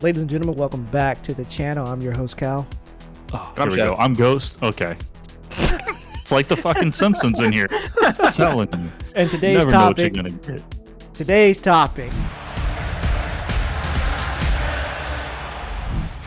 Ladies and gentlemen, welcome back to the channel. I'm your host, Cal. Oh, here we go. I'm Ghost. Okay. It's like the fucking Simpsons in here. I'm telling you. And today's Never topic. Know what you're gonna get. Today's topic.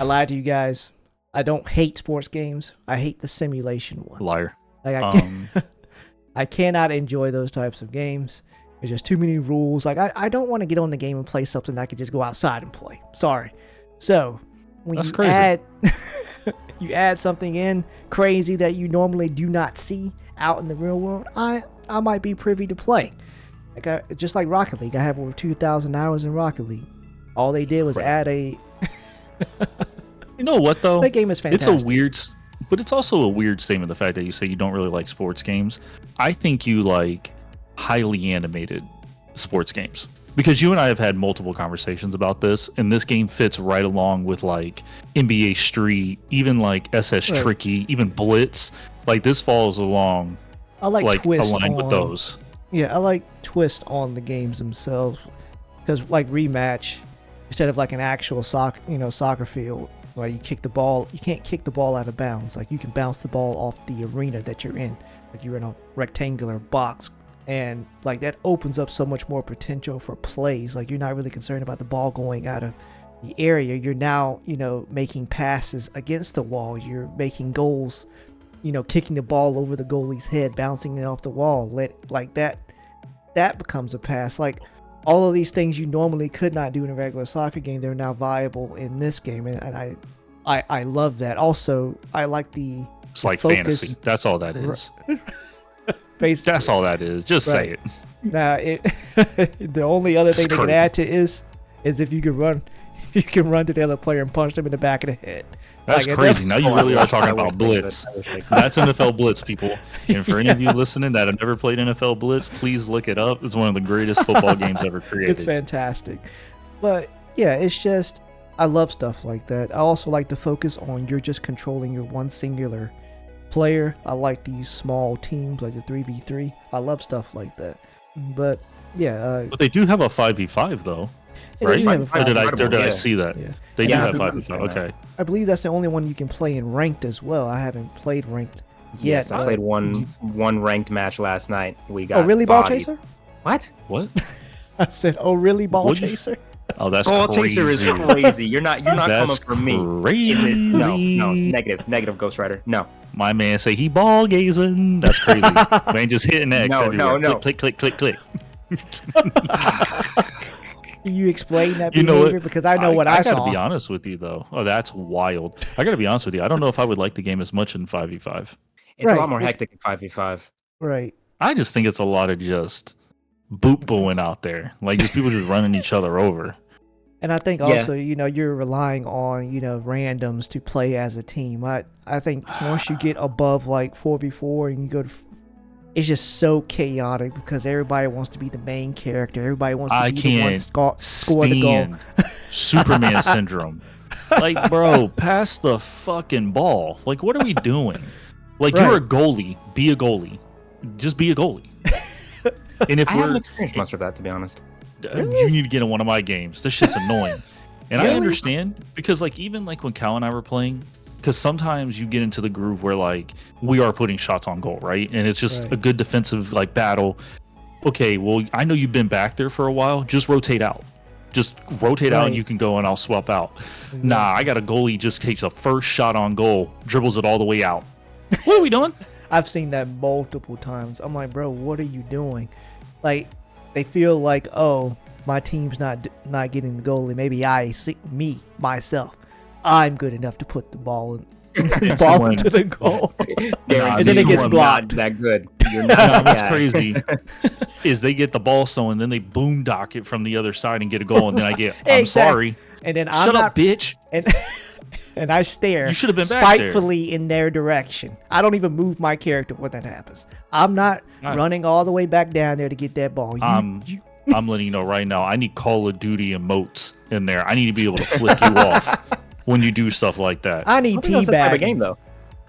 I lied to you guys. I don't hate sports games. I hate the simulation ones. Liar. Like I cannot enjoy those types of games. There's just too many rules. Like I don't want to get on the game and play something I could just go outside and play. Sorry. So when That's you crazy. add something in crazy that you normally do not see out in the real world, I might be privy to play. Like just like Rocket League, I have over 2,000 hours in Rocket League. All they did was add a. You know what though? That game is fantastic. It's a weird, but it's also a weird statement. The fact that you say you don't really like sports games. I think you like highly animated sports games, because you and I have had multiple conversations about this, and this game fits right along with like NBA Street, even like SS Right. Tricky, even Blitz. Like this falls along, I like twist aligned on, with those. Yeah, I like twist on the games themselves, because like rematch, instead of like an actual soccer field where you kick the ball, you can't kick the ball out of bounds. Like you can bounce the ball off the arena that you're in. Like you're in a rectangular box. And like that opens up so much more potential for plays. Like you're not really concerned about the ball going out of the area. You're now, making passes against the wall. You're making goals, kicking the ball over the goalie's head, bouncing it off the wall. That becomes a pass. Like all of these things you normally could not do in a regular soccer game, they're now viable in this game. And I love that. Also, I like It's like focus. fantasy. That's all that is. Basically. That's all that is. Just say it. Now, the only other thing they can add to is if you can run to the other player and punch them in the back of the head. That's Like, crazy. Now you really are talking about Blitz. Blitz. That's NFL Blitz, people. And for any of you listening that have never played NFL Blitz, please look it up. It's one of the greatest football games ever created. It's fantastic. But yeah, it's just, I love stuff like that. I also like to focus on you're just controlling your one singular player. I like these small teams like the 3v3. I love stuff like that. But yeah, But they do have a 5v5 though, they right? do have a Or did I 5v5. see that? Yeah. They do Yeah, have I 5v5. Okay. I believe that's the only one you can play in ranked as well. I haven't played ranked yet. Yes, I played one ranked match last night. We got Oh, really, Ball bodied. Chaser? What? What? I said, oh, really, Ball What'd you- Chaser? Oh, that's Ball crazy. Chaser is crazy. You're not That's coming for me. crazy. No, negative Ghost Rider. No. My man say he ball gazing. That's crazy. Man just hitting X No, everywhere. no. Click, click, click, click, click. Can you explain that You know behavior? what? Because I know what I gotta saw. be honest with you though. Oh, that's wild. I gotta be honest with you. I don't know if I would like the game as much in 5v5. It's Right. a lot more hectic in 5v5. Right. I just think it's a lot of just boot booing out there. Like just people just running each other over. And I think Yeah. also, you're relying on, randoms to play as a team. I think once you get above like 4v4 and you go to, it's just so chaotic because everybody wants to be the main character. Everybody wants to I be the one can't to score the goal. stand Superman syndrome. Like, bro, pass the fucking ball. Like, what are we doing? Like, Right. you're a goalie. Be a goalie. Just be a goalie. And if I we're haven't experienced much of that, to be honest. Really? you need to get in one of my games. This shit's annoying. And I Really? understand because like even like when Cal and I were playing, because sometimes you get into the groove where like we are putting shots on goal, right? And it's just Right. a good defensive like battle. Okay, well, I know you've been back there for a while. Just rotate out. Just rotate out and Right. you can go and I'll swap out. Nah, I got a goalie just takes a first shot on goal, dribbles it all the way out. What are we doing? I've seen that multiple times. I'm like, bro, what are you doing? Like, they feel like, oh, my team's not getting the goalie. Maybe myself, I'm good enough to put the ball someone- into the goal. Guaranteed then it gets you are blocked. Not that good. You're No, not what's that. crazy is they get the ball stolen, then they boondock it from the other side and get a goal, and then I get, I'm Exactly. sorry. And then I'm Shut not, up, bitch. and I stare You should have been back there. spitefully in their direction. I don't even move my character when that happens. I'm not Right. running all the way back down there to get that ball. I'm letting you know right now, I need Call of Duty emotes in there. I need to be able to flick you off when you do stuff like that. I need I think that's the type of game, teabagging.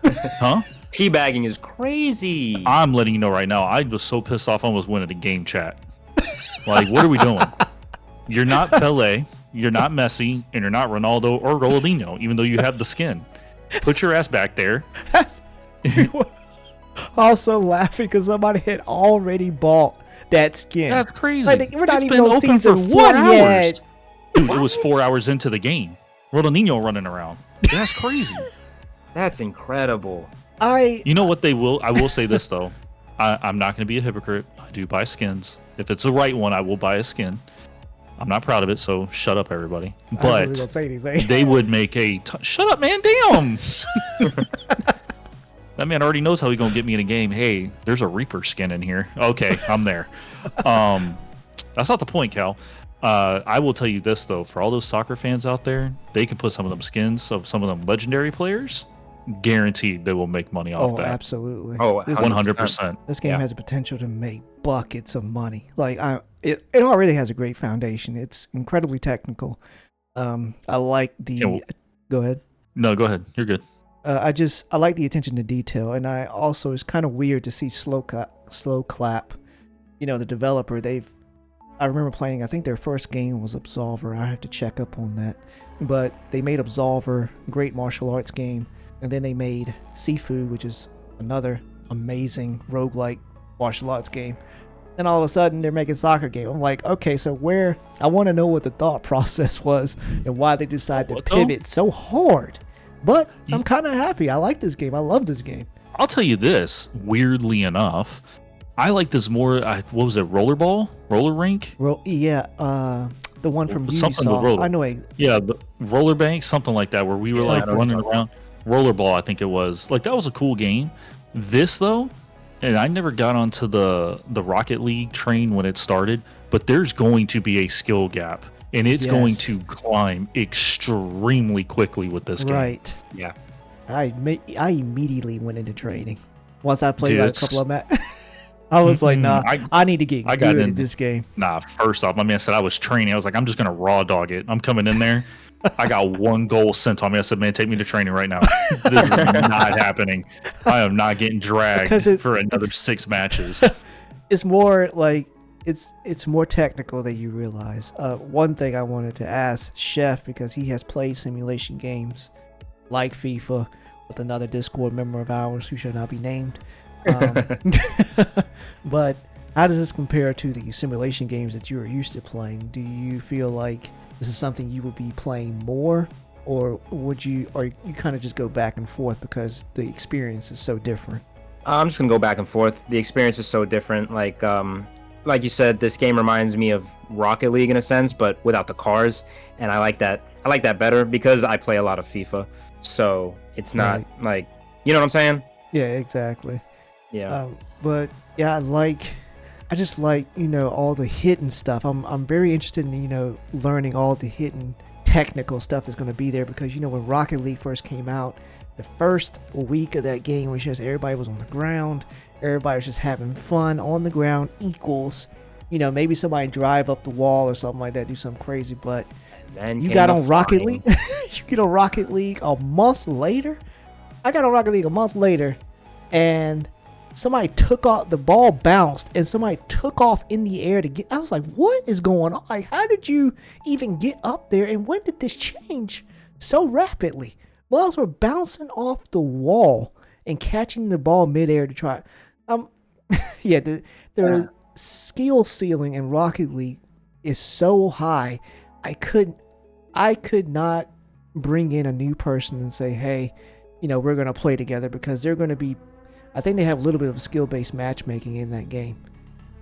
though. Huh? Teabagging is crazy. I'm letting you know right now, I was so pissed off I almost went into game chat. Like, what are we doing? You're not Pele. You're not Messi, and you're not Ronaldo or Ronaldinho, even though you have the skin. Put your ass back there. Also laughing because somebody had already bought that skin. That's crazy. Like, we're not It's even been on open season for 4 1 hours. yet. Dude, it was 4 hours into the game. Ronaldinho running around. That's crazy. That's incredible. You know what they will? I will say this though. I'm not going to be a hypocrite. I do buy skins. If it's the right one, I will buy a skin. I'm not proud of it, so shut up, everybody. I But really don't say anything. they would make shut up, man. Damn. That man already knows how he's gonna get me in a game. Hey, there's a Reaper skin in here. Okay, I'm there. That's not the point, Cal. I will tell you this though, for all those soccer fans out there, they can put some of them skins of some of them legendary players. Guaranteed they will make money off that. Absolutely. Oh, 100%. This game has the potential to make buckets of money. Like it already has a great foundation. It's incredibly technical. I like the. Go ahead. No, go ahead. You're good. I like the attention to detail, and I also it's kind of weird to see Sloclap, the developer. I remember playing. I think their first game was Absolver. I have to check up on that, but they made Absolver, great martial arts game, and then they made Sifu, which is another amazing roguelike martial arts game. Then all of a sudden they're making soccer game. I'm like, okay, so I want to know what the thought process was and why they decided to pivot so hard. But I'm kind of happy. I like this game. I love this game. I'll tell you this, weirdly enough, I like this more. What was it? Rollerball? Roller rink? The one from something Ubisoft. I know. Yeah, the roller bank, something like that, where we were like running around. Rollerball, I think it was. Like, that was a cool game. This though, and I never got onto the Rocket League train when it started, but there's going to be a skill gap. And it's going to climb extremely quickly with this game. Right. Yeah. I immediately went into training. Once I played a couple of matches. I was like, nah, I need to get good at this game. Nah, first off, my man said I was training. I was like, I'm just going to raw dog it. I'm coming in there. I got one goal sent on me. I said, man, take me to training right now. This is not happening. I am not getting dragged for another 6 matches. It's more like, it's more technical than you realize. One thing I wanted to ask Chef, because he has played simulation games like FIFA with another Discord member of ours who should not be named. But how does this compare to the simulation games that you are used to playing? Do you feel like this is something you would be playing more, or you kind of just go back and forth because the experience is so different? I'm just gonna go back and forth. The experience is so different. Like you said, this game reminds me of Rocket League in a sense, but without the cars, and I like that. I like that better because I play a lot of FIFA, so it's not like, you know what I'm saying? Yeah, exactly. Yeah. But yeah, I just like all the hidden stuff. I'm very interested in learning all the hidden technical stuff that's going to be there, because when Rocket League first came out, the first week of that game was just everybody was on the ground. Everybody was just having fun on the ground equals, maybe somebody drive up the wall or something like that, do something crazy. But you got on Rocket League. You get on Rocket League a month later. I got on Rocket League a month later, and somebody took off, the ball bounced, and somebody took off in the air to get. I was like, what is going on? Like, how did you even get up there? And when did this change so rapidly? Balls were bouncing off the wall and catching the ball midair to try. The skill ceiling in Rocket League is so high. I could not bring in a new person and say, hey, we're going to play together, because they're going to be, I think they have a little bit of skill-based matchmaking in that game.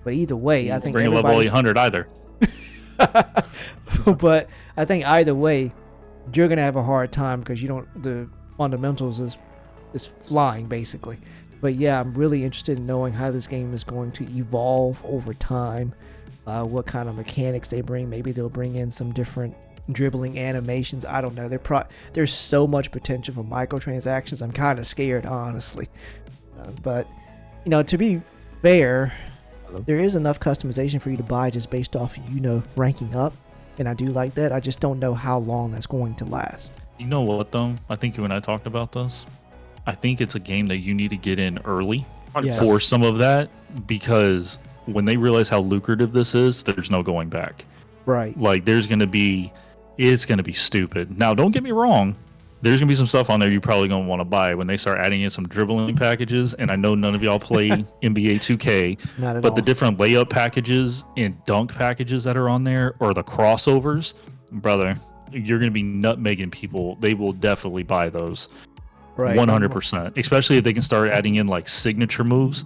But either way, I think bring a level 800 either. But I think either way, you're going to have a hard time, because the fundamentals is flying basically. But yeah, I'm really interested in knowing how this game is going to evolve over time, what kind of mechanics they bring. Maybe they'll bring in some different dribbling animations. I don't know. There's so much potential for microtransactions. I'm kind of scared, honestly. But to be fair, there is enough customization for you to buy just based off ranking up, and I do like that. I just don't know how long that's going to last. You know what though? I think you and I talked about this. I think it's a game that you need to get in early for some of that, because when they realize how lucrative this is, there's no going back. Right. Like, there's going to be It's going to be stupid. Now, don't get me wrong. There's going to be some stuff on there you're probably going to want to buy when they start adding in some dribbling packages. And I know none of y'all play NBA 2K, Not at but all. the different layup packages and dunk packages that are on there, or the crossovers, brother, you're going to be nutmegging people. They will definitely buy those. Right. 100%. Especially if they can start adding in like signature moves.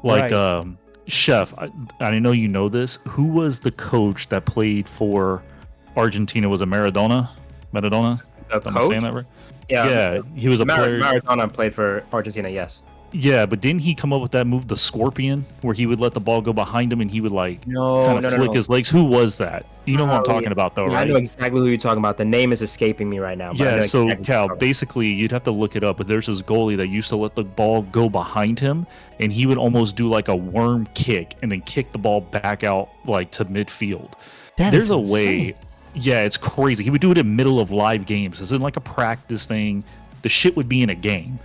Like, Right. Chef, I know you know this. Who was the coach that played for Argentina? Was it Maradona? Maradona? The Am I saying coach? that right? Yeah. Yeah, he was a player. Maradona played for Argentina. Yes. Yeah, but didn't he come up with that move, the scorpion, where he would let the ball go behind him and he would like kind of flick his legs? Who was that? You know what I'm talking about, though, Yeah, right? I know exactly who you're talking about. The name is escaping me right now. But I Yeah, know so exactly Cal, who you're talking basically, you'd have to look it up, but there's this goalie that used to let the ball go behind him, and he would almost do like a worm kick and then kick the ball back out like to midfield. There's a way. Yeah, it's crazy. He would do it in middle of live games. It's in like a practice thing. The shit would be in a game.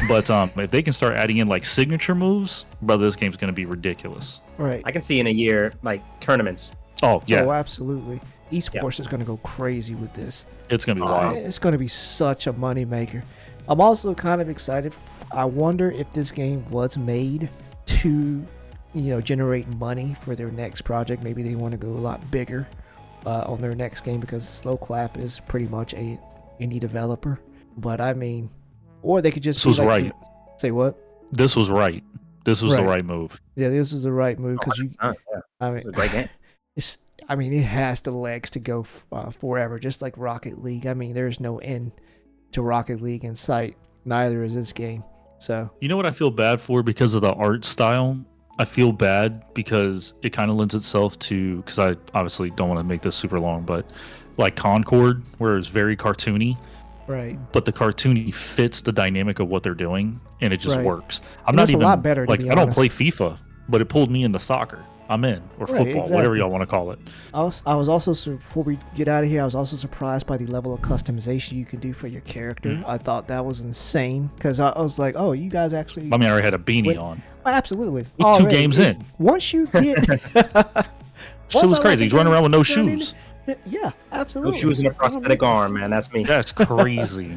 But if they can start adding in like signature moves, brother, this game's going to be ridiculous. Right. I can see in a year like tournaments. Oh, yeah. Oh, absolutely. Esports is going to go crazy with this. It's going to be wild. It's going to be such a moneymaker. I'm also kind of excited. I wonder if this game was made to, generate money for their next project. Maybe they want to go a lot bigger on their next game, because Sloclap is pretty much a indie developer. But I mean, or they could just This was right. Say what? This was right. This was the Right. right move. Yeah, this is the right move because Yeah. I mean, It's a great game. it has the legs to go forever, just like Rocket League. I mean, there's no end to Rocket League in sight. Neither is this game. So You know what I feel bad for because of the art style? I feel bad because it kind of lends itself to, because I obviously don't want to make this super long, but like Concord, where it's very cartoony, right, but the cartoony fits the dynamic of what they're doing, and it just Right. works. I'm And not that's a even lot better, to like be I don't honest. play FIFA, but it pulled me into soccer. I'm in, or Right, football, whatever exactly. y'all want to call it. I was also before we get out of here, I was also surprised by the level of customization you can do for your character. Mm-hmm. I thought that was insane because I was like, oh, you guys actually. I mean, I already had a beanie Wait, on. Absolutely. 2 Already. games in. Once you get. Shit was crazy. He's running around with no shoes. Yeah, No absolutely. shoes and a prosthetic arm, man. That's me. That's crazy.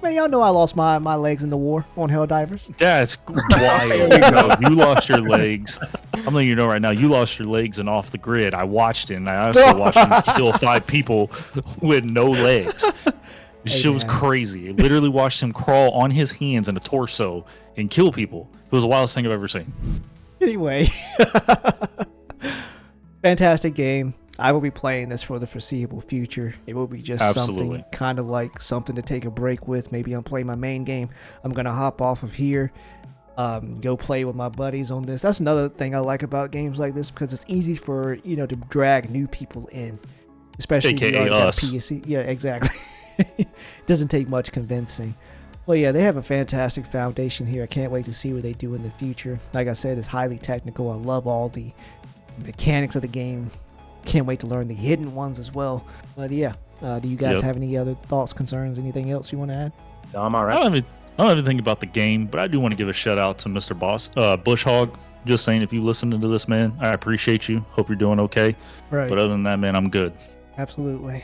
Man, y'all know I lost my legs in the war on Helldivers. That's wild. You lost your legs. I'm letting you know right now, you lost your legs and off the grid. I watched it, and I also watched him kill 5 people with no legs. This Hey, shit was man. crazy. I literally watched him crawl on his hands and a torso and kill people. It was the wildest thing I've ever seen. Anyway, fantastic game. I will be playing this for the foreseeable future. It will be just Absolutely. something kind of like something to take a break with. Maybe I'm playing my main game. I'm going to hop off of here, go play with my buddies on this. That's another thing I like about games like this, because it's easy for, to drag new people in, especially if you AKA already got us. PC. Yeah, exactly. It doesn't take much convincing. Well, yeah, they have a fantastic foundation here. I can't wait to see what they do in the future. Like I said, it's highly technical. I love all the mechanics of the game. Can't wait to learn the hidden ones as well. But yeah, do you guys Yep. have any other thoughts, concerns, anything else you want to add? No, I'm all I right. don't have anything about the game, but I do want to give a shout out to Mr. Boss, Bush Hog. Just saying, if you listening to this, man, I appreciate you. Hope you're doing okay. Right. But other than that, man, I'm good. Absolutely.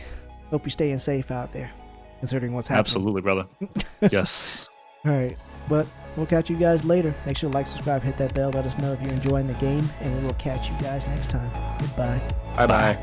Hope you're staying safe out there, considering what's happening. Absolutely, brother. Yes. All right. But we'll catch you guys later. Make sure to like, subscribe, hit that bell. Let us know if you're enjoying the game, and we will catch you guys next time. Goodbye. Bye-bye.